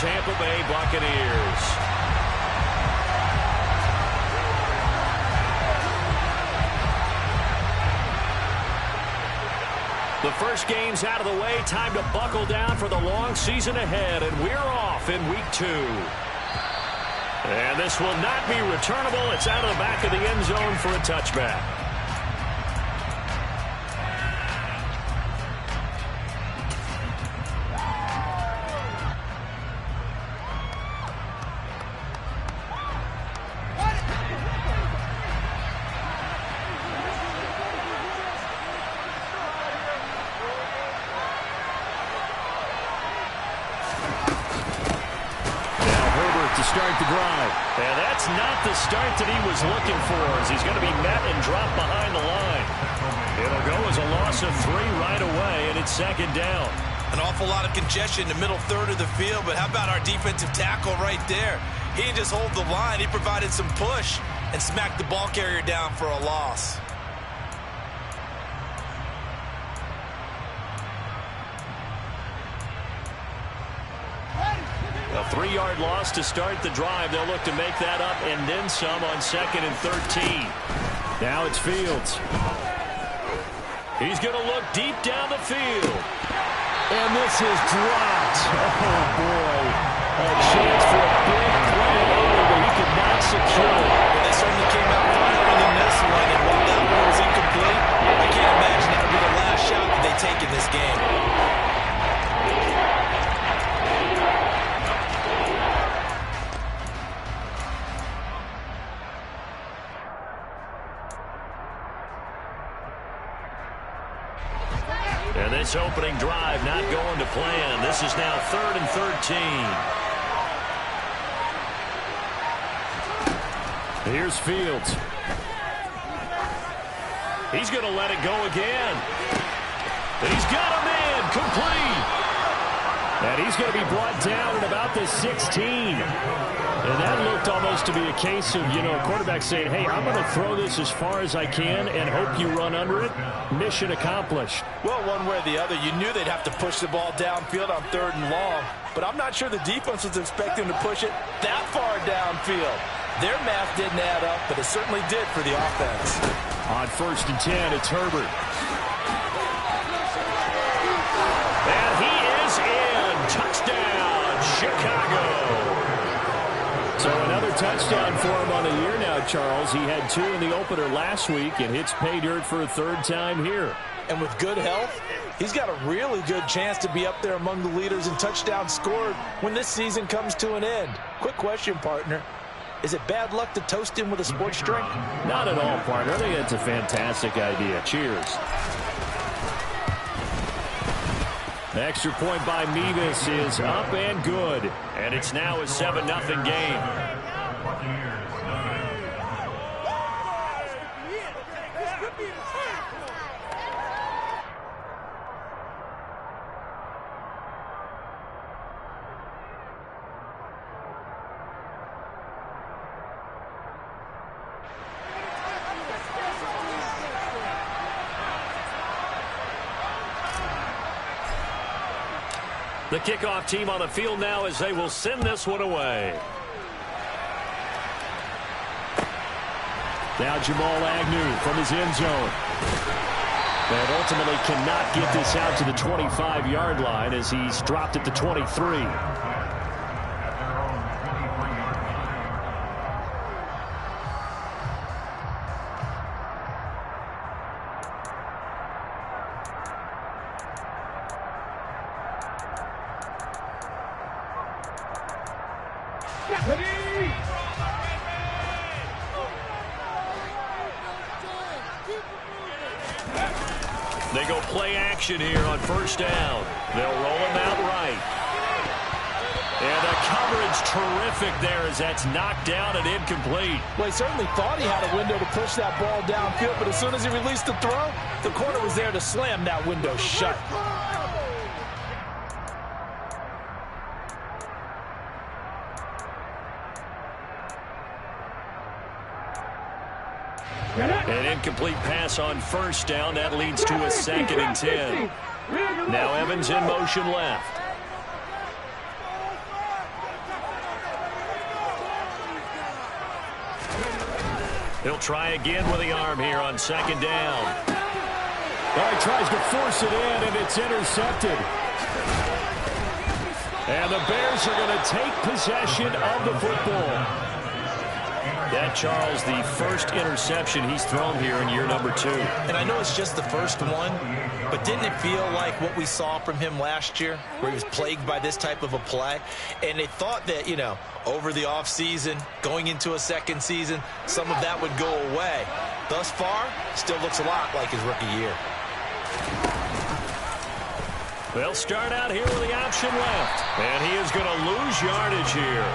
Tampa Bay Buccaneers. The first game's out of the way. Time to buckle down for the long season ahead, and we're off in week 2. And this will not be returnable. It's out of the back of the end zone for a touchback. Start the drive. And that's not the start that he was looking for, as he's going to be met and dropped behind the line. It'll go as a loss of 3 right away, and it's 2nd down. An awful lot of congestion in the middle third of the field, but how about our defensive tackle right there? He didn't just hold the line, he provided some push and smacked the ball carrier down for a loss. A 3-yard loss to start the drive. They'll look to make that up and then some on 2nd and 13. Now it's Fields. He's going to look deep down the field. And this is dropped. Oh, boy. A chance for a big play early, but he could not secure it. They certainly came out firing in this one, and while that one was incomplete, I can't imagine that would be the last shot that they take in this game. And this opening drive not going to plan. This is now 3rd and 13. Here's Fields. He's going to let it go again. He's got a man complete. And he's going to be brought down at about the 16. And that looked almost to be a case of, a quarterback saying, hey, I'm going to throw this as far as I can and hope you run under it. Mission accomplished. Well, one way or the other, you knew they'd have to push the ball downfield on 3rd and long. But I'm not sure the defense was expecting to push it that far downfield. Their math didn't add up, but it certainly did for the offense. On 1st and 10, it's Herbert. And he is in. Touchdown, Chicago. So another touchdown for him on the year now, Charles. He had 2 in the opener last week and hits pay dirt for a 3rd time here. And with good health, he's got a really good chance to be up there among the leaders in touchdowns scored when this season comes to an end. Quick question, partner. Is it bad luck to toast him with a sports drink? Not at all, partner. I think that's a fantastic idea. Cheers. The extra point by Mevis is up and good. And it's now a 7-0 game. The kickoff team on the field now as they will send this one away. Now Jamal Agnew from his end zone. And ultimately cannot get this out to the 25-yard line as he's dropped at the 23. They go play action here on 1st down. They'll roll him out right. And the coverage terrific there as that's knocked down and incomplete. Well, he certainly thought he had a window to push that ball downfield, but as soon as he released the throw, the corner was there to slam that window shut. An incomplete pass on 1st down. That leads to a 2nd and 10. Now Evans in motion left. He'll try again with the arm here on second down. Well, he tries to force it in, and it's intercepted. And the Bears are going to take possession of the football. That, Charles, the first interception he's thrown here in year number 2. And I know it's just the first one, but didn't it feel like what we saw from him last year, where he was plagued by this type of a play? And they thought that, you know, over the offseason, going into a second season, some of that would go away. Thus far, still looks a lot like his rookie year. They'll start out here with the option left. And he is going to lose yardage here.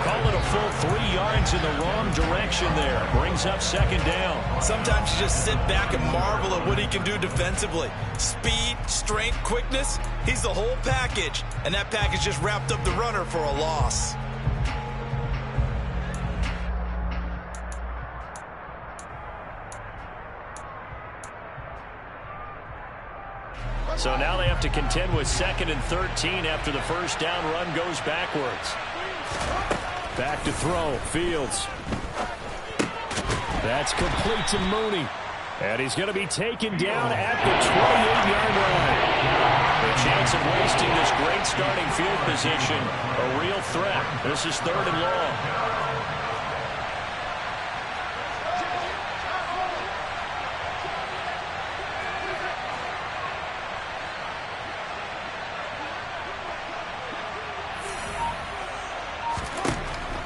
Call it a full 3 yards in the wrong direction there. Brings up second down. Sometimes you just sit back and marvel at what he can do defensively. Speed, strength, quickness. He's the whole package. And that package just wrapped up the runner for a loss. So now they have to contend with 2nd and 13 after the first down run goes backwards. Back to throw. Fields. That's complete to Mooney. And he's going to be taken down at the 28-yard line. The chance of wasting this great starting field position, a real threat. This is 3rd and long.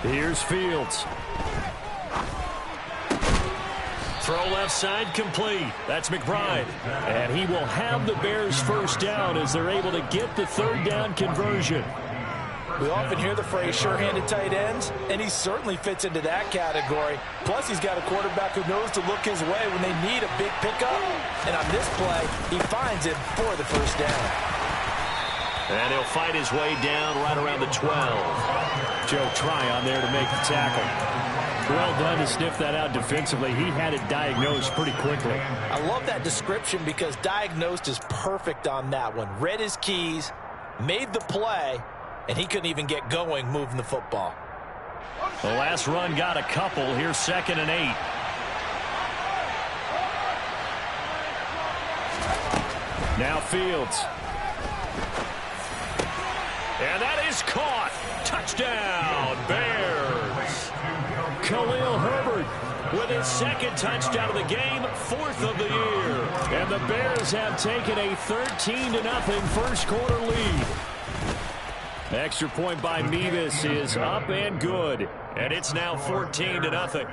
Here's Fields. Throw left side complete. That's McBride. And he will have the Bears first down as they're able to get the 3rd down conversion. We often hear the phrase sure-handed tight ends, and he certainly fits into that category. Plus, he's got a quarterback who knows to look his way when they need a big pickup. And on this play, he finds it for the first down. And he'll fight his way down right around the 12. Joe Tryon there to make the tackle. Well done to sniff that out defensively. He had it diagnosed pretty quickly. I love that description because diagnosed is perfect on that one. Read his keys, made the play, and he couldn't even get going moving the football. The last run got a couple. Here's 2nd and 8. Now Fields. And that is caught. Touchdown, Bears. Khalil Herbert with his 2nd touchdown of the game, 4th of the year. And the Bears have taken a 13-0 first quarter lead. Extra point by Mevis is up and good. And it's now 14-0.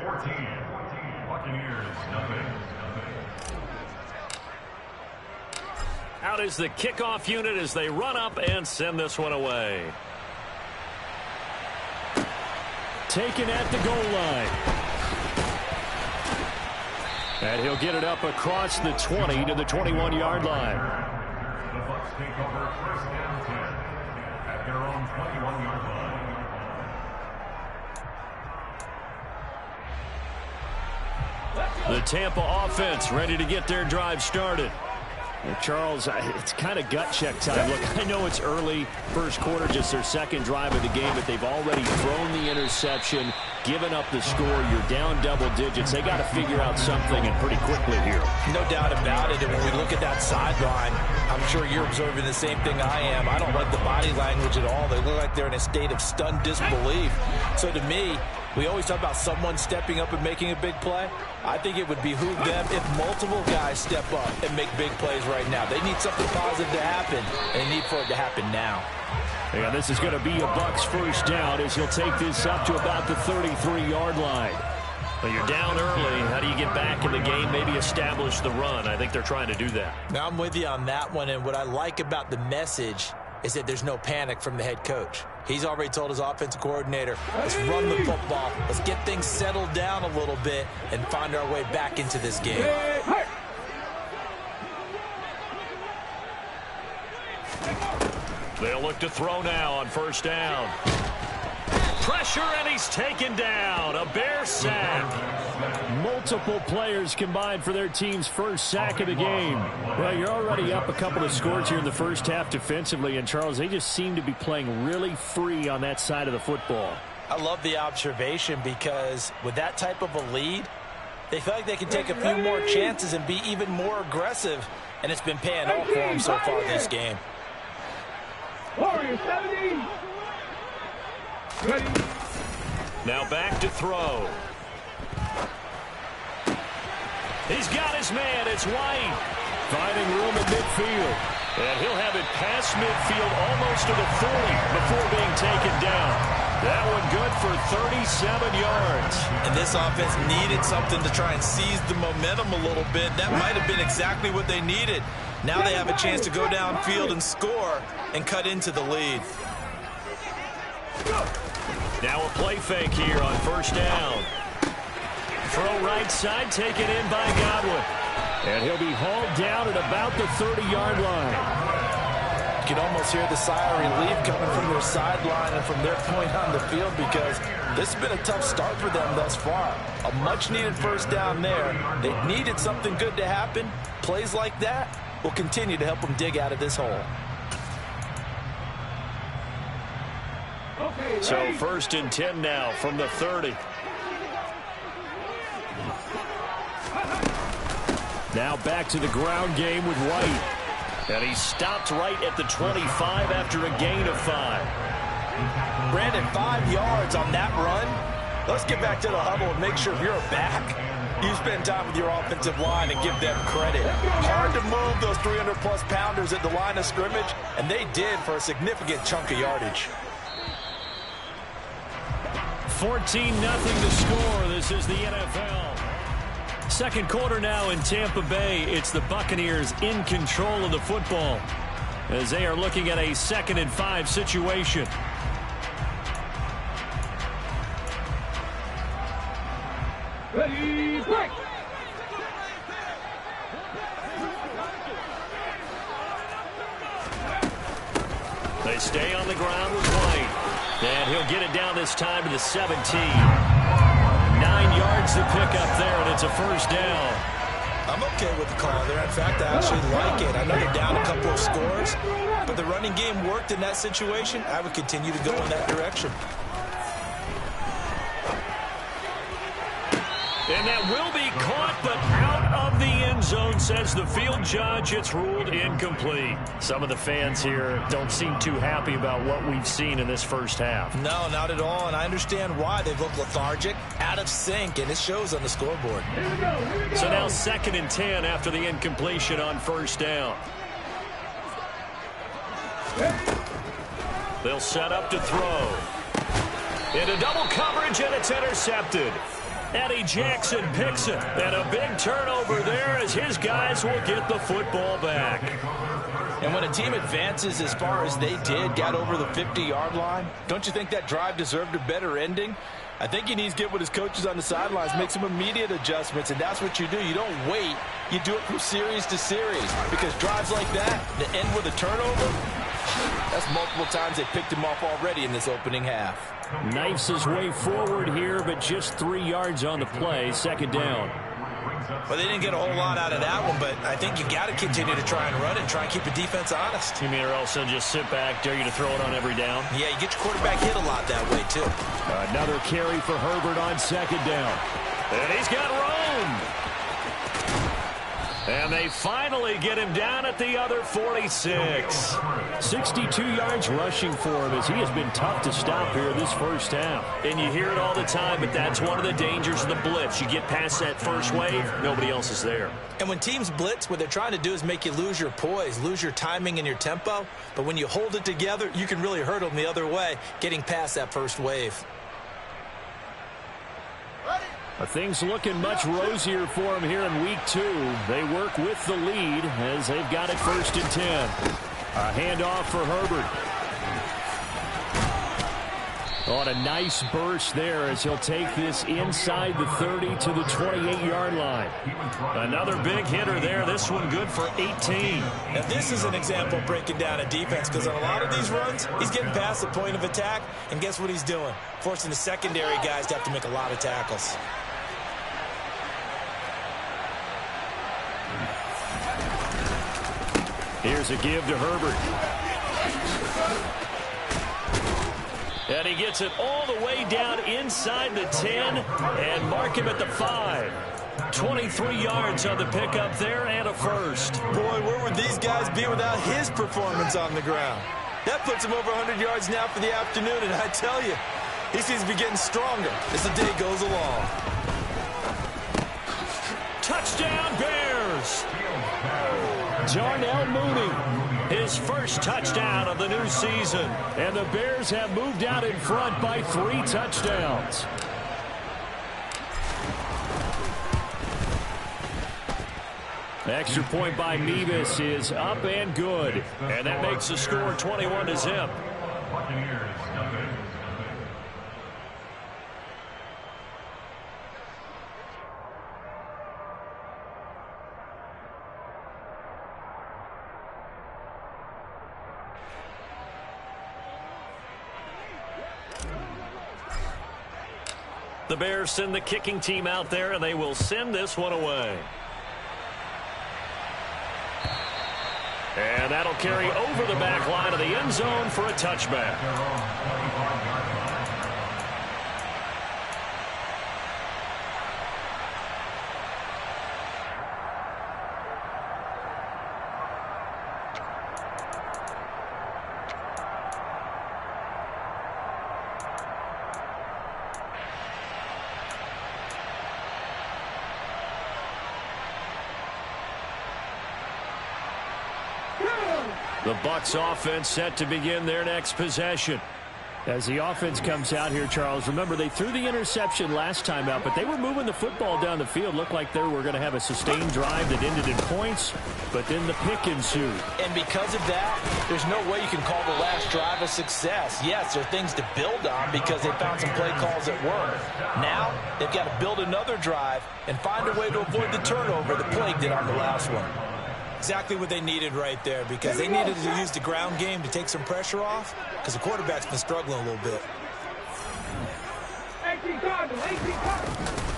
Out is the kickoff unit as they run up and send this one away. Taken at the goal line. And he'll get it up across the 20 to the 21-yard line. The Bucs take over first down 10 at their own 21-yard line. The Tampa offense ready to get their drive started. Well, Charles, it's kind of gut check time. Look, I know it's early, first quarter, just their 2nd drive of the game, but they've already thrown the interception, given up the score. You're down double digits. They got to figure out something, and pretty quickly here. No doubt about it. And when we look at that sideline, I'm sure you're observing the same thing I am. I don't like the body language at all. They look like they're in a state of stunned disbelief. So to me, we always talk about someone stepping up and making a big play. I think it would behoove them if multiple guys step up and make big plays right now. They need something positive to happen, and they need for it to happen now. And this is going to be a Bucs first down as he'll take this up to about the 33-yard line. Well, you're down early. How do you get back in the game, maybe establish the run? I think they're trying to do that. Now, I'm with you on that one, and what I like about the message is that there's no panic from the head coach. He's already told his offensive coordinator, let's run the football, let's get things settled down a little bit and find our way back into this game. They'll look to throw now on first down. Pressure, and he's taken down. A Bear sack. Multiple players combined for their team's first sack of the game. Well, you're already up a couple of scores here in the first half defensively, and Charles, they just seem to be playing really free on that side of the football. I love the observation because with that type of a lead, they feel like they can take a few more chances and be even more aggressive, and it's been paying off for them so far this game. Now back to throw. He's got his man. It's White. Finding room in midfield. And he'll have it past midfield almost to the 40 before being taken down. That one good for 37 yards. And this offense needed something to try and seize the momentum a little bit. That might have been exactly what they needed. Now they have a chance to go downfield and score and cut into the lead. Now a play fake here on first down. Throw right side, taken in by Godwin. And he'll be hauled down at about the 30-yard line. You can almost hear the sigh of relief coming from their sideline and from their point on the field because this has been a tough start for them thus far. A much-needed first down there. They needed something good to happen. Plays like that will continue to help them dig out of this hole. So first and 10 now from the 30. Now back to the ground game with White. And he stopped right at the 25 after a gain of 5. Brandon, 5 yards on that run. Let's get back to the huddle and make sure if you're a back, you spend time with your offensive line and give them credit. Hard to move those 300-plus pounders at the line of scrimmage, and they did for a significant chunk of yardage. 14-0 to score. This is the NFL. Second quarter now in Tampa Bay. It's the Buccaneers in control of the football as they are looking at a 2nd and 5 situation. Ready, break. They stay on the ground with White. And he'll get it down this time to the 17. 9 yards to pick up there, and it's a first down. I'm okay with the call there. In fact, I actually like it. I know they're down a couple of scores, but the running game worked in that situation. I would continue to go in that direction. And that will be caught, but out of the end zone, says the field judge. It's ruled incomplete. Some of the fans here don't seem too happy about what we've seen in this first half. No, not at all, and I understand why. They look lethargic, out of sync, and it shows on the scoreboard. So now 2nd and 10 after the incompletion on first down. They'll set up to throw. Into double coverage, and it's intercepted. Eddie Jackson picks it, and a big turnover there as his guys will get the football back. And when a team advances as far as they did, got over the 50-yard line, don't you think that drive deserved a better ending? I think he needs to get with his coaches on the sidelines, make some immediate adjustments, and that's what you do. You don't wait. You do it from series to series because drives like that, that end with a turnover, that's multiple times they picked him off already in this opening half. Knifes his way forward here, but just 3 yards on the play. 2nd down. Well, they didn't get a whole lot out of that one, but I think you got to continue to try and run it, try and keep the defense honest. You mean or else they'll just sit back, dare you to throw it on every down? Yeah, you get your quarterback hit a lot that way, too. Another carry for Herbert on 2nd down. And he's got room. And they finally get him down at the other 46. 62 yards rushing for him as he has been tough to stop here this first half. And you hear it all the time, but that's one of the dangers of the blitz. You get past that first wave, nobody else is there. And when teams blitz, what they're trying to do is make you lose your poise, lose your timing and your tempo. But when you hold it together, you can really hurt them the other way, getting past that first wave. Things looking much rosier for them here in week 2. They work with the lead as they've got it 1st and 10. A handoff for Herbert. On a nice burst there as he'll take this inside the 30 to the 28-yard line. Another big hitter there. This one good for 18. Now this is an example of breaking down a defense because on a lot of these runs, he's getting past the point of attack, and guess what he's doing? Forcing the secondary guys to have to make a lot of tackles. Here's a give to Herbert. And he gets it all the way down inside the 10 and mark him at the 5. 23 yards on the pickup there and a first. Boy, where would these guys be without his performance on the ground? That puts him over 100 yards now for the afternoon, and I tell you, he seems to be getting stronger as the day goes along. Touchdown, Bears! Darnell Mooney, his first touchdown of the new season. And the Bears have moved out in front by 3 touchdowns. Extra point by Mevis is up and good. And that makes the score 21-0. The Bears send the kicking team out there, and they will send this one away. And that'll carry over the back line of the end zone for a touchback. The Bucs offense set to begin their next possession. As the offense comes out here, Charles, remember they threw the interception last time out, but they were moving the football down the field. Looked like they were going to have a sustained drive that ended in points, but then the pick ensued. And because of that, there's no way you can call the last drive a success. Yes, there are things to build on because they found some play calls that work. Now, they've got to build another drive and find a way to avoid the turnover the Plague did on the last one. Exactly what they needed right there, because they needed to use the ground game to take some pressure off, because the quarterback's been struggling a little bit.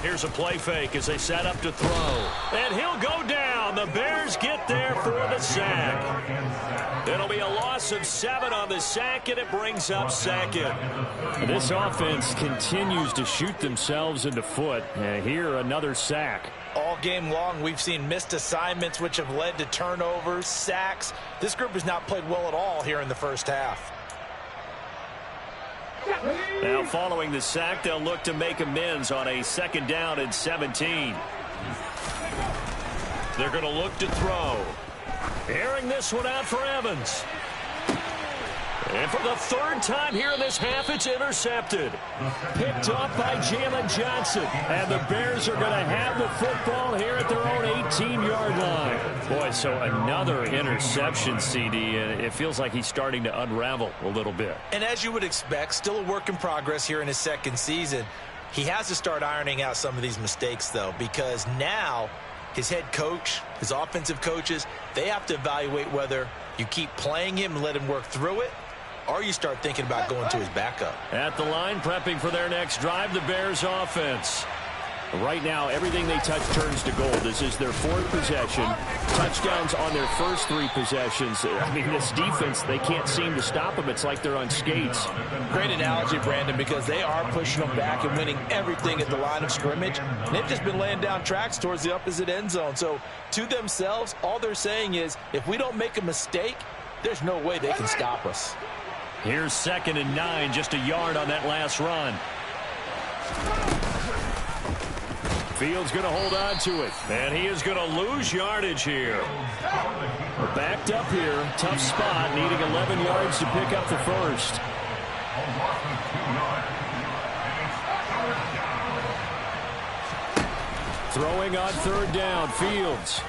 Here's a play fake as they set up to throw. And he'll go down. The Bears get there for the sack. It'll be a loss of 7 on the sack, and it brings up second. This offense continues to shoot themselves in the foot. And here, another sack. All game long, we've seen missed assignments, which have led to turnovers, sacks. This group has not played well at all here in the first half. Now, following the sack, they'll look to make amends on a 2nd down and 17. They're going to look to throw. Airing this one out for Evans. And for the 3rd time here in this half, it's intercepted. Picked off by Jalen Johnson. And the Bears are going to have the football here at their own 18-yard line. Boy, so another interception, CD, and it feels like he's starting to unravel a little bit. And as you would expect, still a work in progress here in his 2nd season. He has to start ironing out some of these mistakes, though, because now his head coach, his offensive coaches, they have to evaluate whether you keep playing him and let him work through it, or you start thinking about going to his backup. At the line, prepping for their next drive, the Bears offense. Right now, everything they touch turns to gold. This is their 4th possession. Touchdowns on their first 3 possessions. I mean, this defense, they can't seem to stop them. It's like they're on skates. Great analogy, Brandon, because they are pushing them back and winning everything at the line of scrimmage. And they've just been laying down tracks towards the opposite end zone. So, to themselves, all they're saying is, if we don't make a mistake, there's no way they can stop us. Here's 2nd and 9, just a yard on that last run. Fields going to hold on to it, and he is going to lose yardage here. Backed up here, tough spot, needing 11 yards to pick up the first. Throwing on 3rd down, Fields.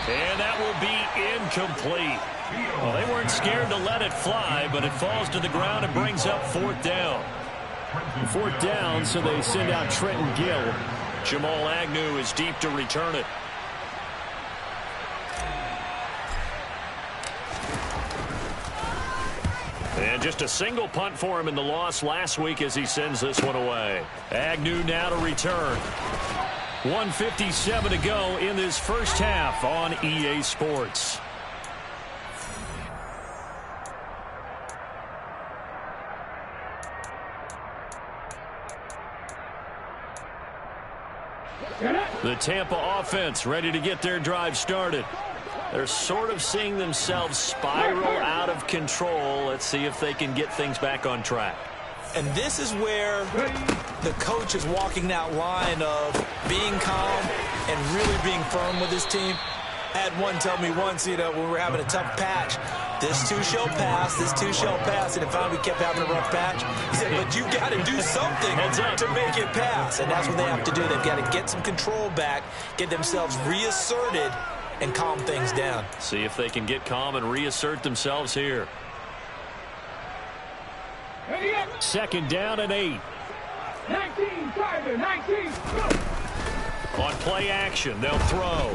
And that will be incomplete. Well, they weren't scared to let it fly, but it falls to the ground and brings up 4th down. 4th down, so they send out Trenton Gill. Jamal Agnew is deep to return it. And just a single punt for him in the loss last week as he sends this one away. Agnew now to return. 1:57 to go in this first half on EA Sports. The Tampa offense ready to get their drive started. They're sort of seeing themselves spiral out of control. Let's see if they can get things back on track. And this is where the coach is walking that line of being calm and really being firm with his team. I had one tell me once, when we were having a tough patch, this too shall pass, this too shall pass. And if we kept having a rough patch, he said, but you got to do something to make it pass. And that's what they have to do. They've got to get some control back, get themselves reasserted, and calm things down. See if they can get calm and reassert themselves here. 2nd down and 8. 19, Tiger, 19, go. On play action, they'll throw.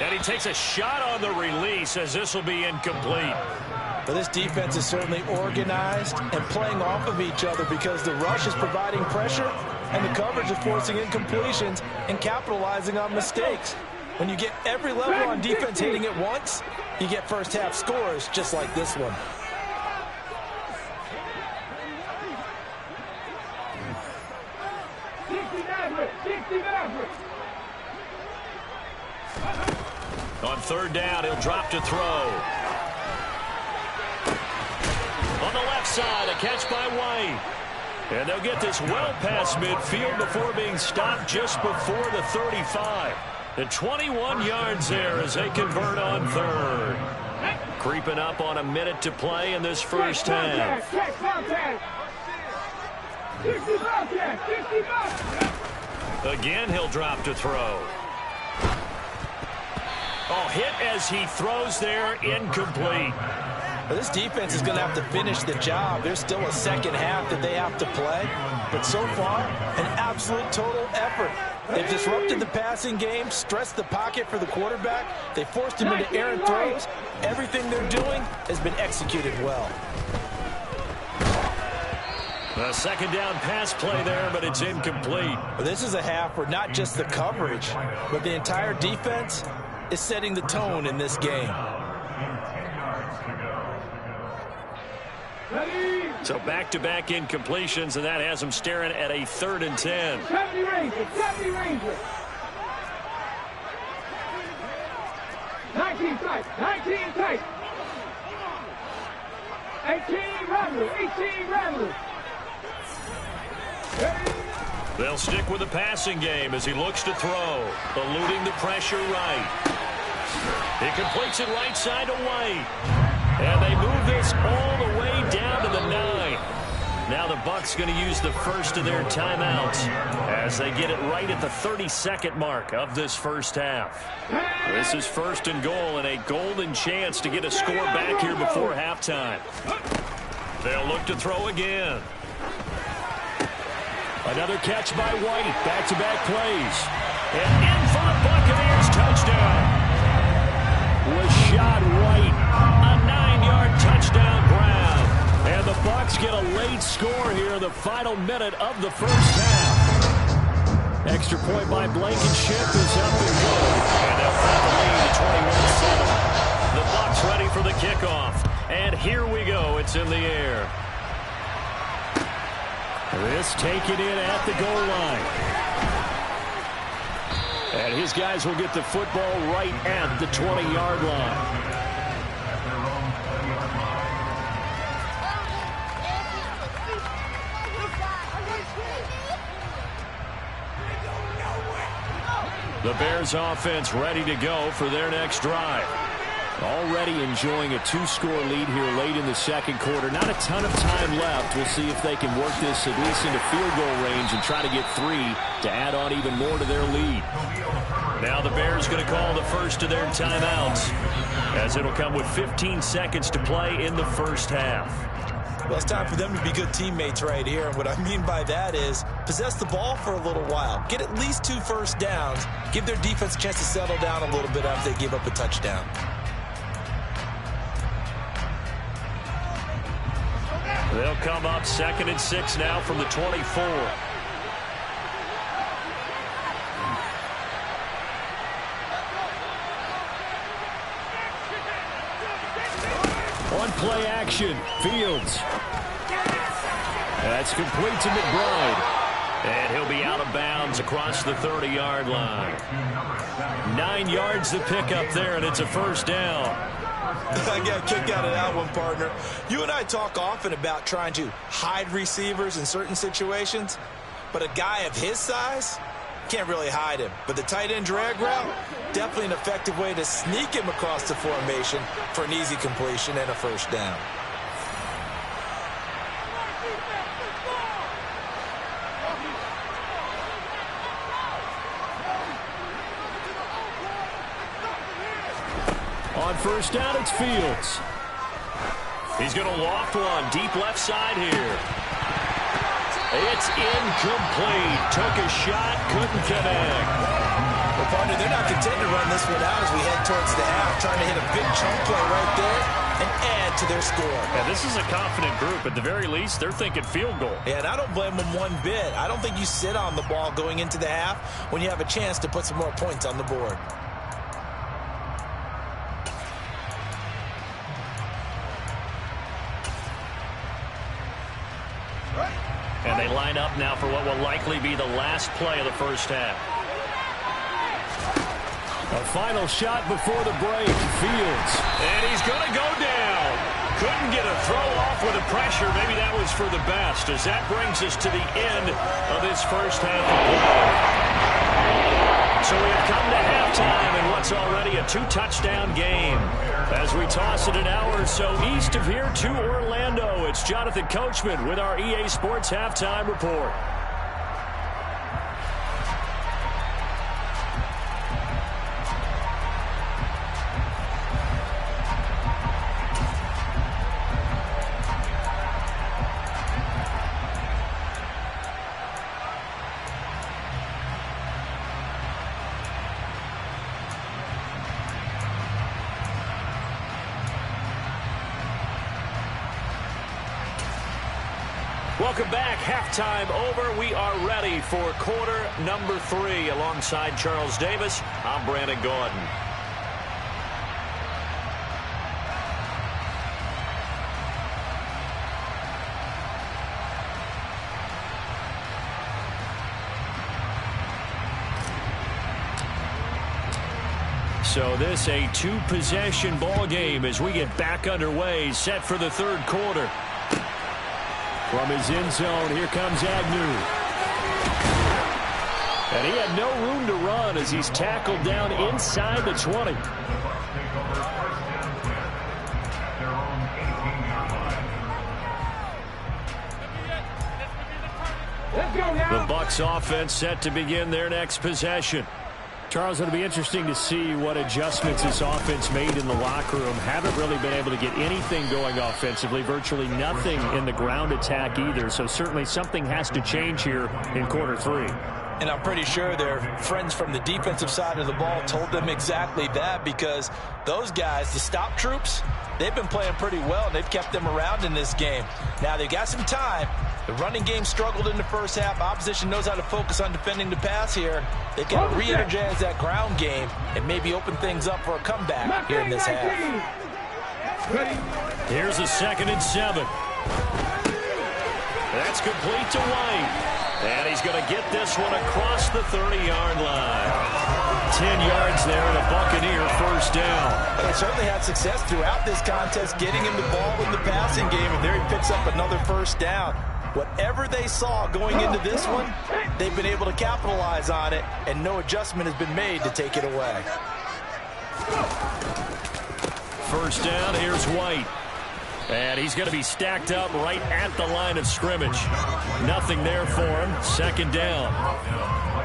And he takes a shot on the release as this will be incomplete. But this defense is certainly organized and playing off of each other because the rush is providing pressure and the coverage is forcing incompletions and capitalizing on mistakes. When you get every level on defense hitting it once, you get first half scores just like this one. On 3rd down, he'll drop to throw. On the left side, a catch by White. And they'll get this well past midfield before being stopped just before the 35. And 21 yards there as they convert on 3rd. Creeping up on a minute to play in this first half. Again, he'll drop to throw. Oh, hit as he throws there, incomplete. Well, this defense is going to have to finish the job. There's still a second half that they have to play. But so far, an absolute total effort. They've disrupted the passing game, stressed the pocket for the quarterback. They forced him into errant throws. Everything they're doing has been executed well. A 2nd down pass play there, but it's incomplete. Well, this is a half where not just the coverage, but the entire defense is setting the tone in this game. So back-to-back incompletions, and that has them staring at a 3rd and 10. 70 Rangers, 70 Rangers. 19 tight, 19 tight. 18 Ramblers, 18 Ramblers. They'll stick with the passing game as he looks to throw, eluding the pressure right. He completes it right side to White. And they move this all the way down to the 9. Now the Bucs going to use the first of their timeouts as they get it right at the 32nd mark of this first half. This is 1st and goal and a golden chance to get a score back here before halftime. They'll look to throw again. Another catch by White. Back-to-back plays. And in for the Buccaneers touchdown. Rashad White, a 9-yard touchdown grab. And the Bucs get a late score here in the final minute of the first half. Extra point by Blankenship is up and good. And they'll find the lead at 21-7. The Bucs ready for the kickoff. And here we go. It's in the air. This taken in at the goal line. And his guys will get the football right at the 20-yard line. The Bears offense ready to go for their next drive. Already enjoying a 2-score lead here late in the 2nd quarter. Not a ton of time left. We'll see if they can work this at least into field goal range and try to get 3 to add on even more to their lead. Now the Bears going to call the first of their timeouts as it'll come with 15 seconds to play in the first half. Well, it's time for them to be good teammates right here. And what I mean by that is possess the ball for a little while. Get at least 2 first downs. Give their defense a chance to settle down a little bit after they give up a touchdown. They'll come up 2nd and 6 now from the 24. On play action, Fields. That's complete to McBride. And he'll be out of bounds across the 30-yard line. 9 yards to pick up there, and it's a first down. I got a kick out of that one, partner. You and I talk often about trying to hide receivers in certain situations, but a guy of his size can't really hide him. But the tight end drag route, definitely an effective way to sneak him across the formation for an easy completion and a first down. On first down, it's Fields. He's going to loft one deep left side here. It's incomplete. Took a shot, couldn't connect. Well, partner, they're not content to run this one out as we head towards the half, trying to hit a big chunk play right there and add to their score. Yeah, this is a confident group. At the very least, they're thinking field goal. Yeah, and I don't blame them one bit. I don't think you sit on the ball going into the half when you have a chance to put some more points on the board. And they line up now for what will likely be the last play of the first half. A final shot before the break. Fields. And he's going to go down. Couldn't get a throw off with the pressure. Maybe that was for the best, as that brings us to the end of this first half of play. So we have come to halftime in what's already a 2-touchdown game. As we toss it an hour or so east of here to Orlando, it's Jonathan Coachman with our EA Sports Halftime Report. Welcome back. Halftime over. We are ready for quarter number 3. Alongside Charles Davis, I'm Brandon Gordon. So this a 2-possession ball game as we get back underway, set for the third quarter. From his end zone, here comes Agnew. And he had no room to run as he's tackled down inside the 20. The Bucs offense set to begin their next possession. Charles, it'll be interesting to see what adjustments this offense made in the locker room. Haven't really been able to get anything going offensively, virtually nothing in the ground attack either. So certainly something has to change here in quarter 3. And I'm pretty sure their friends from the defensive side of the ball told them exactly that, because those guys, the stop troops, they've been playing pretty well, and they've kept them around in this game. Now, they've got some time. The running game struggled in the first half. Opposition knows how to focus on defending the pass here. They've got to re-energize that ground game and maybe open things up for a comeback here in this half. Here's a 2nd and 7. That's complete to White. And he's going to get this one across the 30-yard line. 10 yards there and a Buccaneer first down. They certainly had success throughout this contest getting him the ball in the passing game, and there he picks up another first down. Whatever they saw going into this one, they've been able to capitalize on it, and no adjustment has been made to take it away. First down, here's White. And he's going to be stacked up right at the line of scrimmage. Nothing there for him. 2nd down.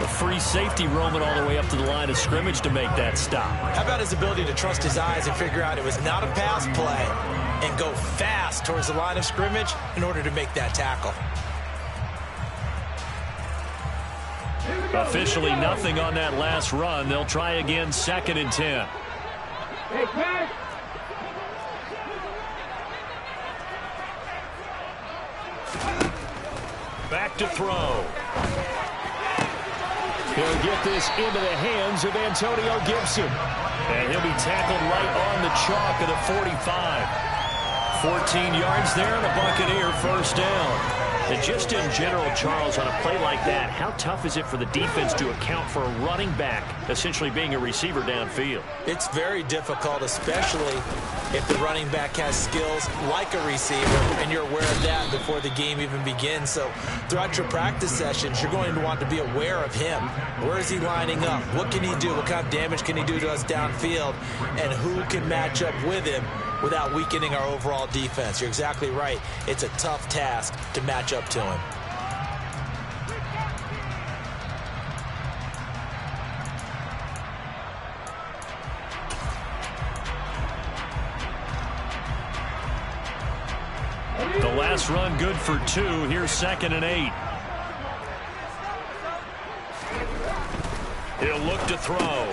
A free safety roaming all the way up to the line of scrimmage to make that stop. How about his ability to trust his eyes and figure out it was not a pass play and go fast towards the line of scrimmage in order to make that tackle? Officially nothing on that last run. They'll try again, 2nd and 10. Back to throw. He'll get this into the hands of Antonio Gibson. And he'll be tackled right on the chalk of the 45. 14 yards there and a Buccaneer first down. And just in general, Charles, on a play like that, how tough is it for the defense to account for a running back essentially being a receiver downfield? It's very difficult, especially if the running back has skills like a receiver, and you're aware of that before the game even begins. So throughout your practice sessions, you're going to want to be aware of him. Where is he lining up? What can he do? What kind of damage can he do to us downfield? And who can match up with him without weakening our overall defense? You're exactly right. It's a tough task to match up to him. The last run good for 2. Here's 2nd and 8. He'll look to throw.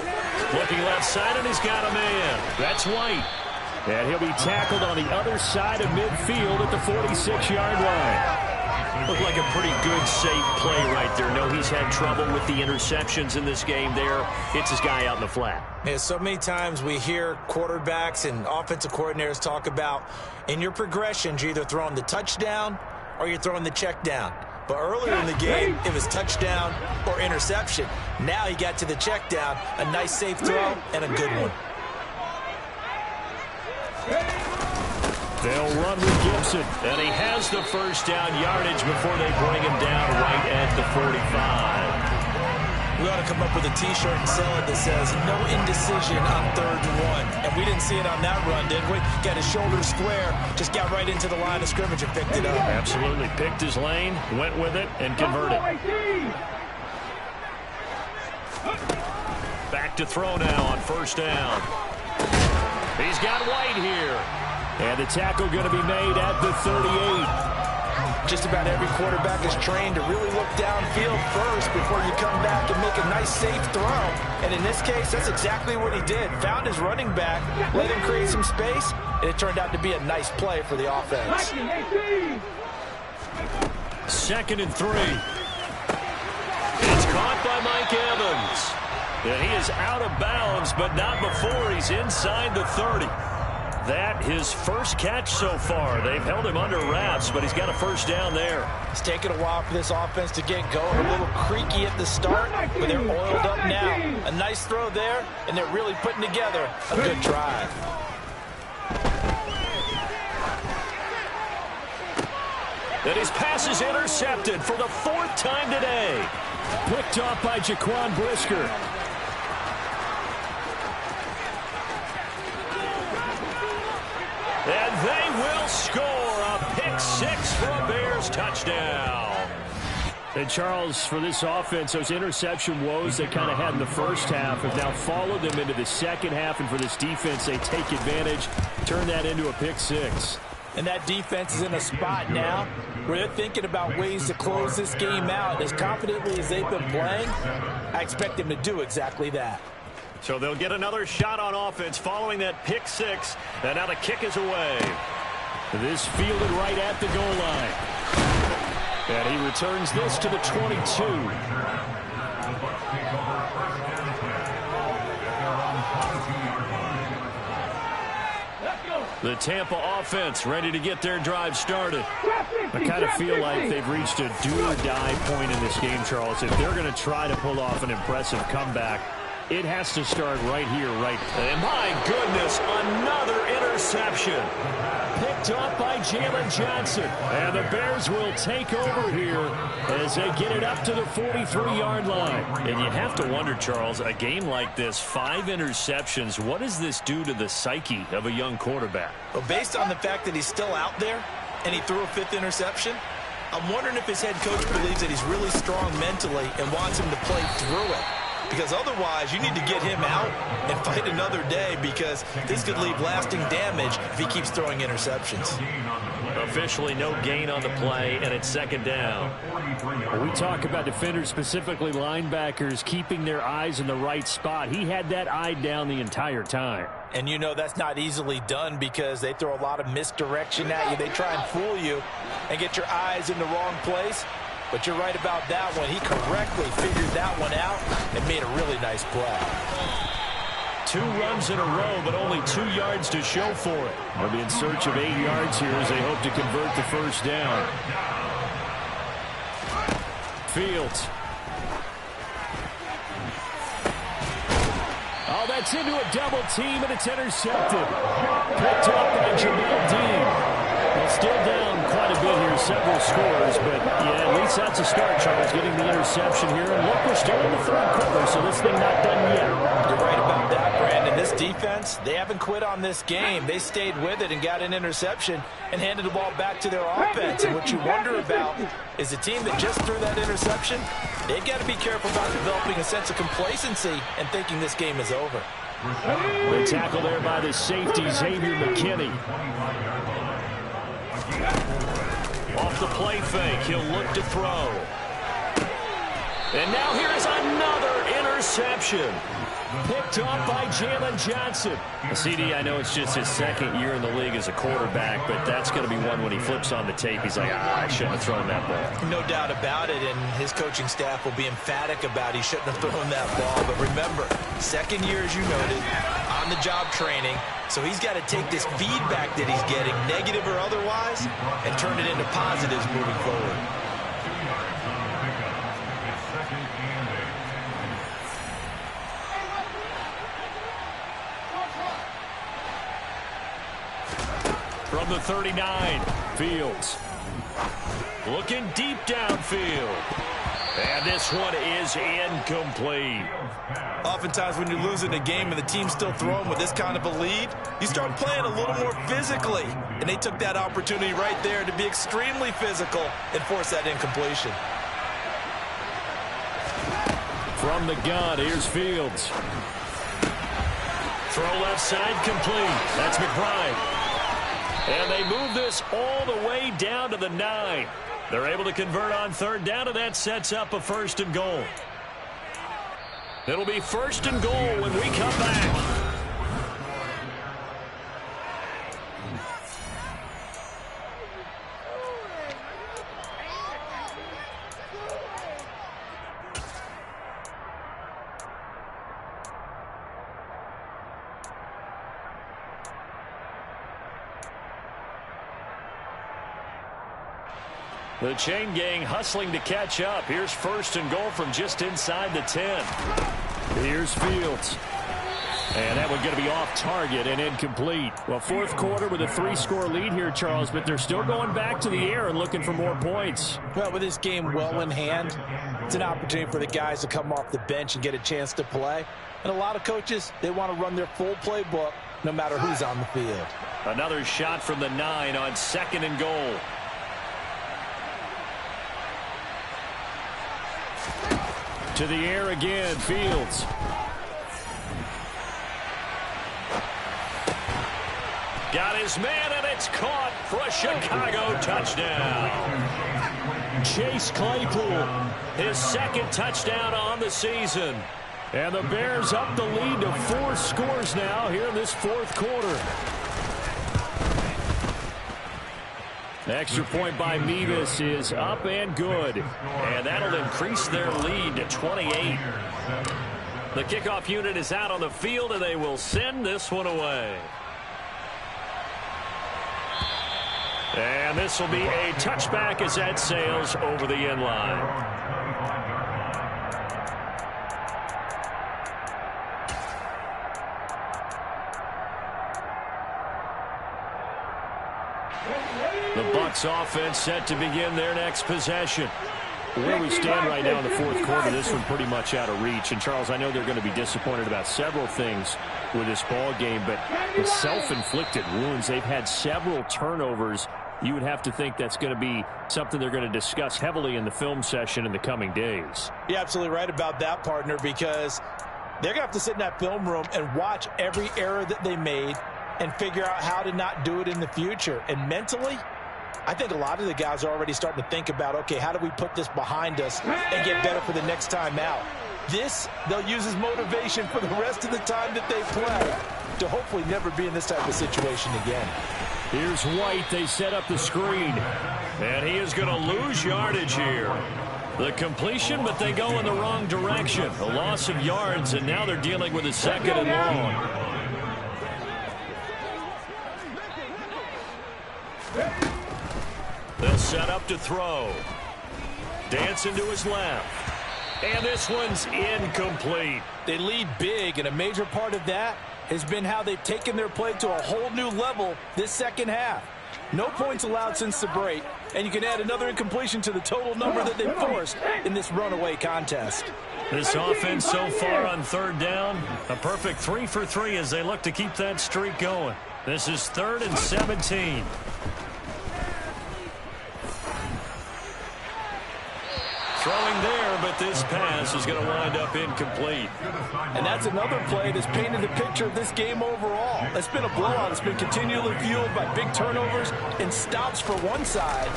Looking left side, and he's got a man. That's White. And he'll be tackled on the other side of midfield at the 46-yard line. Looked like a pretty good, safe play right there. No, he's had trouble with the interceptions in this game there. Hits his guy out in the flat. Yeah, so many times we hear quarterbacks and offensive coordinators talk about in your progressions, you're either throwing the touchdown or you're throwing the check down. But earlier in the game, it was touchdown or interception. Now he got to the check down, a nice safe throw, and a good one. They'll run with Gibson, and he has the first down yardage before they bring him down right at the 45. We ought to come up with a T-shirt and sell it that says, no indecision on 3rd and 1. And we didn't see it on that run, did we? Got his shoulders square, just got right into the line of scrimmage and picked it up. Absolutely. Picked his lane, went with it, and converted. Back to throw now on 1st down. He's got White here. And the tackle going to be made at the 38. Just about every quarterback is trained to really look downfield first before you come back and make a nice, safe throw. And in this case, that's exactly what he did. Found his running back, let him create some space, and it turned out to be a nice play for the offense. 2nd and 3. It's caught by Mike Evans. And he is out of bounds, but not before he's inside the 30. That his first catch so far. They've held him under wraps, but he's got a first down there. It's taken a while for this offense to get going. A little creaky at the start, but they're oiled up now. A nice throw there, and they're really putting together a good drive. And his pass is intercepted for the 4th time today. Picked off by Jaquan Brisker. And they will score a pick 6 for a Bears touchdown. And Charles, for this offense, those interception woes they kind of had in the first half have now followed them into the second half. And for this defense, they take advantage, turn that into a pick 6. And that defense is in a spot now where they're thinking about ways to close this game out. As confidently as they've been playing, I expect them to do exactly that. So they'll get another shot on offense following that pick 6. And now the kick is away. This fielded right at the goal line. And he returns this to the 22. The Tampa offense ready to get their drive started. I kind of feel like they've reached a do-or-die point in this game, Charles. If they're going to try to pull off an impressive comeback, it has to start right here, right. And my goodness, another interception. Picked up by Jalen Johnson. And the Bears will take over here as they get it up to the 43-yard line. And you have to wonder, Charles, a game like this, 5 interceptions, what does this do to the psyche of a young quarterback? Well, based on the fact that he's still out there and he threw a 5th interception, I'm wondering if his head coach believes that he's really strong mentally and wants him to play through it. Because otherwise, you need to get him out and fight another day, because this could leave lasting damage if he keeps throwing interceptions. Officially no gain on the play, and it's 2nd down. When we talk about defenders, specifically linebackers, keeping their eyes in the right spot. He had that eye down the entire time. And you know that's not easily done because they throw a lot of misdirection at you. They try and fool you and get your eyes in the wrong place. But you're right about that one. He correctly figured that one out and made a really nice play. 2 runs in a row, but only 2 yards to show for it. They'll be in search of 8 yards here as they hope to convert the first down. Fields. Oh, that's into a double team, and it's intercepted. Picked up by Jamel Dean. Well, still down quite a bit here, several scores, but yeah, at least that's a start, Charles, getting the interception here. And look, we're still in the third quarter, so this thing not done yet. You're right about that, Brandon. This defense, they haven't quit on this game. They stayed with it and got an interception and handed the ball back to their offense. And what you wonder about is a team that just threw that interception, they've got to be careful about developing a sense of complacency and thinking this game is over. The tackle there by the safety, Xavier McKinney. Off the play fake, he'll look to throw. And now here is another interception. Picked off by Jalen Johnson. CD, I know it's just his second year in the league as a quarterback, but that's going to be one when he flips on the tape. He's like, I shouldn't have thrown that ball. No doubt about it, and his coaching staff will be emphatic about he shouldn't have thrown that ball. But remember, second year, as you noted, on-the-job training, so he's got to take this feedback that he's getting, negative or otherwise, and turn it into positives moving forward. From the 39, Fields. Looking deep downfield. And this one is incomplete. Oftentimes when you're losing a game and the team's still throwing with this kind of a lead, you start playing a little more physically. And they took that opportunity right there to be extremely physical and force that incompletion. From the gun, here's Fields. Throw left side complete. That's McBride. And they move this all the way down to the 9. They're able to convert on third down, and that sets up a first and goal. It'll be first and goal when we come back. The chain gang hustling to catch up. Here's first and goal from just inside the 10. Here's Fields. And that one going to be off target and incomplete. Well, fourth quarter with a 3-score lead here, Charles, but they're still going back to the air and looking for more points. Well, with this game well in hand, it's an opportunity for the guys to come off the bench and get a chance to play. And a lot of coaches, they want to run their full playbook no matter who's on the field. Another shot from the 9 on second and goal. To the air again, Fields. Got his man, and it's caught for a Chicago touchdown. Chase Claypool, his second touchdown on the season. And the Bears up the lead to 4 scores now here in this fourth quarter. Extra point by Mevis is up and good. And that'll increase their lead to 28. The kickoff unit is out on the field, and they will send this one away. And this will be a touchback as that sails over the end line. The Bucs offense set to begin their next possession. Where we stand right now in the fourth quarter, this one pretty much out of reach. And, Charles, I know they're going to be disappointed about several things with this ball game, but the self-inflicted wounds, they've had several turnovers. You would have to think that's going to be something they're going to discuss heavily in the film session in the coming days. You're absolutely right about that, partner, because they're going to have to sit in that film room and watch every error that they made and figure out how to not do it in the future. And mentally, I think a lot of the guys are already starting to think about, okay, how do we put this behind us and get better for the next time out? This, they'll use as motivation for the rest of the time that they play to hopefully never be in this type of situation again. Here's White. They set up the screen. And he is going to lose yardage here. The completion, but they go in the wrong direction. A loss of yards, and now they're dealing with a second and long. They'll set up to throw. Dancing to his left. And this one's incomplete. They lead big, and a major part of that has been how they've taken their play to a whole new level this second half. No points allowed since the break, and you can add another incompletion to the total number that they forced in this runaway contest. This offense so far on third down, a perfect 3 for 3 as they look to keep that streak going. This is 3rd and 17. Throwing there, but this pass is going to wind up incomplete. And that's another play that's painted the picture of this game overall. It's been a blowout. It's been continually fueled by big turnovers and stops for one side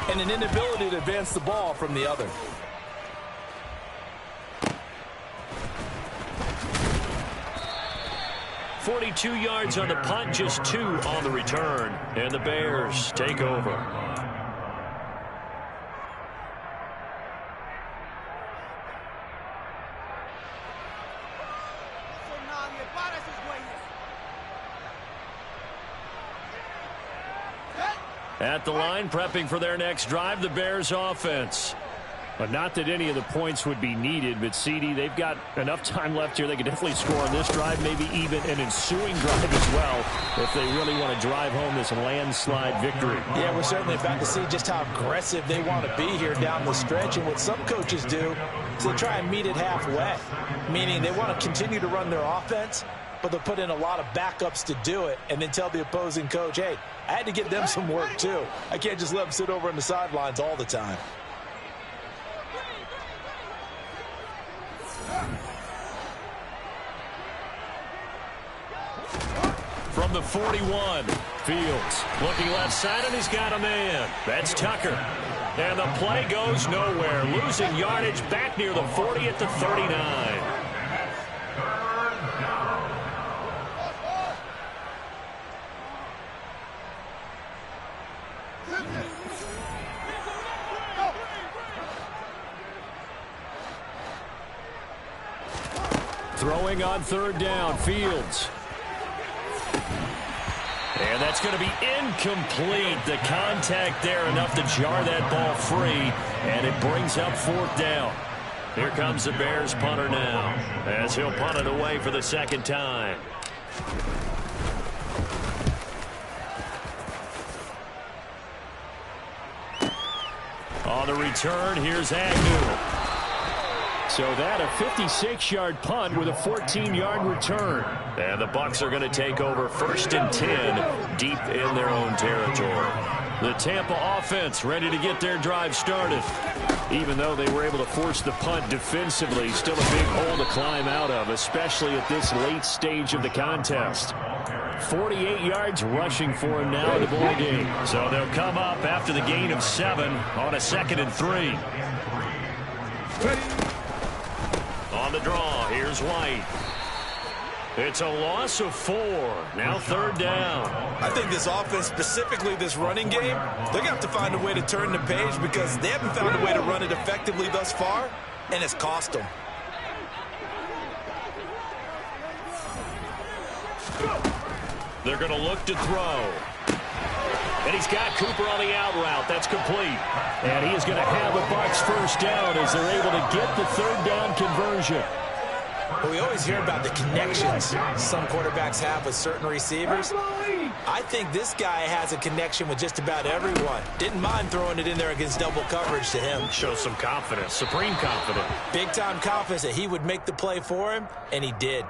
and an inability to advance the ball from the other. .42 yards on the punt, just 2 on the return. And the Bears take over. At the line, prepping for their next drive, the Bears offense. But not that any of the points would be needed, but CD, they've got enough time left here. They could definitely score on this drive, maybe even an ensuing drive as well, if they really want to drive home this landslide victory. Yeah, we're certainly about to see just how aggressive they want to be here down the stretch. And what some coaches do is they try and meet it halfway, meaning they want to continue to run their offense, but they'll put in a lot of backups to do it and then tell the opposing coach, hey, I had to get them some work too. I can't just let them sit over on the sidelines all the time. From the 41, Fields looking left side, and he's got a man. That's Tucker. And the play goes nowhere. Losing yardage back near the 40 at the 39. Throwing on third down, Fields. And that's going to be incomplete. The contact there enough to jar that ball free, and it brings up 4th down. Here comes the Bears punter now, as he'll punt it away for the second time. On the return, here's Agnew. So that a 56-yard punt with a 14-yard return. And the Bucs are going to take over 1st and 10 deep in their own territory. The Tampa offense ready to get their drive started. Even though they were able to force the punt defensively, still a big hole to climb out of, especially at this late stage of the contest. 48 yards rushing for him now in the ball game. So they'll come up after the gain of 7 on a 2nd and 3. On the draw, here's White. It's a loss of 4. Now 3rd down. I think this offense, specifically this running game, they're going to have to find a way to turn the page because they haven't found a way to run it effectively thus far, and it's cost them. They're going to look to throw. And he's got Cooper on the out route. That's complete. And he is going to have a Bucs 1st down as they're able to get the 3rd down conversion. Well, we always hear about the connections some quarterbacks have with certain receivers. I think this guy has a connection with just about everyone. Didn't mind throwing it in there against double coverage to him. Shows some confidence, supreme confidence. Big-time confidence that he would make the play for him, and he did.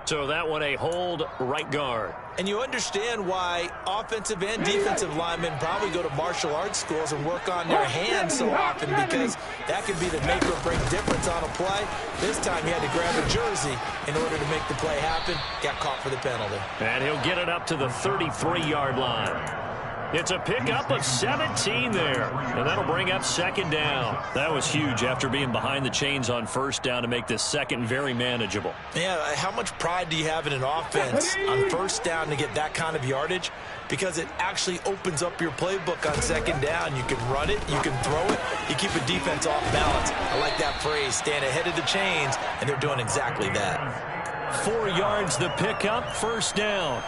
So that one a hold right guard. And you understand why offensive and defensive linemen probably go to martial arts schools and work on their hands so often, because that could be the make or break difference on a play. This time he had to grab a jersey in order to make the play happen. Got caught for the penalty. And he'll get it up to the 33-yard line. It's a pickup of 17 there, and that'll bring up 2nd down. That was huge after being behind the chains on 1st down to make this 2nd very manageable. Yeah, how much pride do you have in an offense on 1st down to get that kind of yardage? Because it actually opens up your playbook on 2nd down. You can run it, you can throw it, you keep a defense off balance. I like that phrase, stand ahead of the chains, and they're doing exactly that. 4 yards the pickup, 1st down.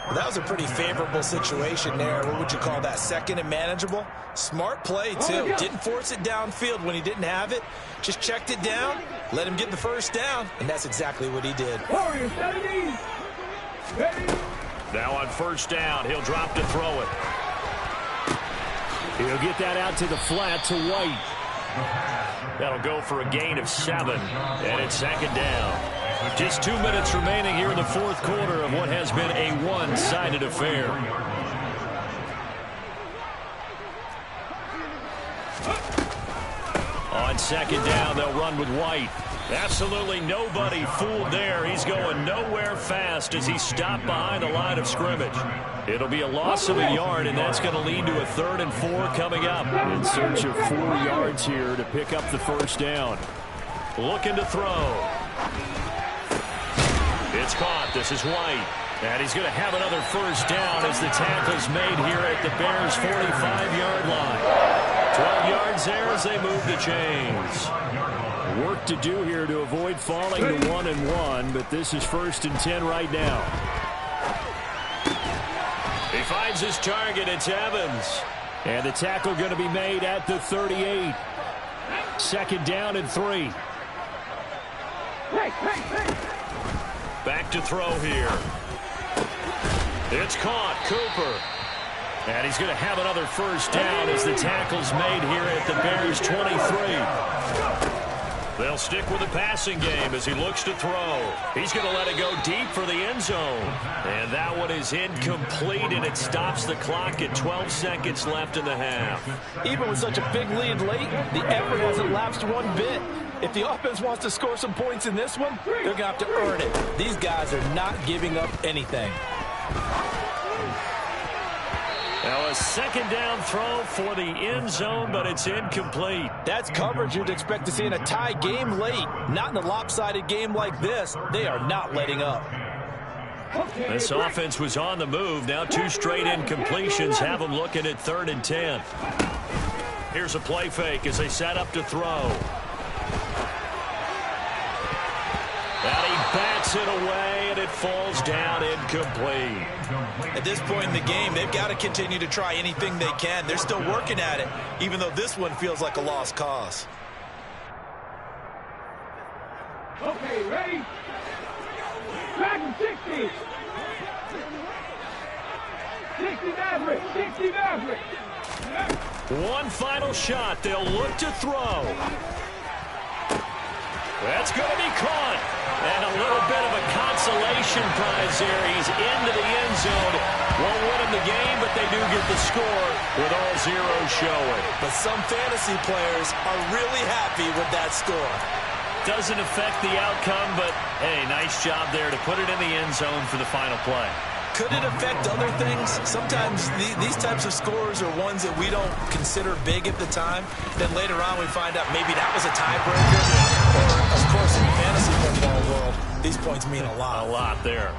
Well, that was a pretty favorable situation there. What would you call that? Second and manageable? Smart play, too. Didn't force it downfield when he didn't have it. Just checked it down, let him get the first down, and that's exactly what he did. Warriors 70. Ready. Now on first down, he'll drop to throw it. He'll get that out to the flat to White. That'll go for a gain of 7, and it's second down. Just 2 minutes remaining here in the fourth quarter of what has been a one-sided affair. On second down, they'll run with White. Absolutely nobody fooled there. He's going nowhere fast as he stopped behind the line of scrimmage. It'll be a loss of a yard, and that's going to lead to a 3rd and 4 coming up. In search of 4 yards here to pick up the first down. Looking to throw. It's caught. This is White. And he's going to have another first down as the tackle's made here at the Bears' 45-yard line. 12 yards there as they move the chains. Work to do here to avoid falling to 1-1, but this is 1st and 10 right now. He finds his target. It's Evans. And the tackle going to be made at the 38. Second down and 3. Back to throw here. It's caught. Cooper. And he's going to have another first down as the tackle's made here at the Bears' 23. They'll stick with the passing game as he looks to throw. He's going to let it go deep for the end zone. And that one is incomplete, and it stops the clock at 12 seconds left in the half. Even with such a big lead late, the effort hasn't lapsed one bit. If the offense wants to score some points in this one, they're going to have to earn it. These guys are not giving up anything. Now a second down throw for the end zone, but it's incomplete. That's coverage you'd expect to see in a tie game late. Not in a lopsided game like this. They are not letting up. This offense was on the move. Now 2 straight incompletions have them looking at 3rd and 10. Here's a play fake as they set up to throw. And he bats it away, and it falls down incomplete. At this point in the game, they've got to continue to try anything they can. They're still working at it, even though this one feels like a lost cause. Okay, ready? Back to 60. 60 Maverick. 60 Maverick. One final shot. They'll look to throw. That's going to be caught. And a little bit of a consolation prize there. He's into the end zone. Won't win him the game, but they do get the score with all zeros showing. But some fantasy players are really happy with that score. Doesn't affect the outcome, but, hey, nice job there to put it in the end zone for the final play. Could it affect other things? Sometimes these types of scores are ones that we don't consider big at the time. Then later on we find out maybe that was a tiebreaker. Or, of course, in the fantasy football world, these points mean a lot. A lot there.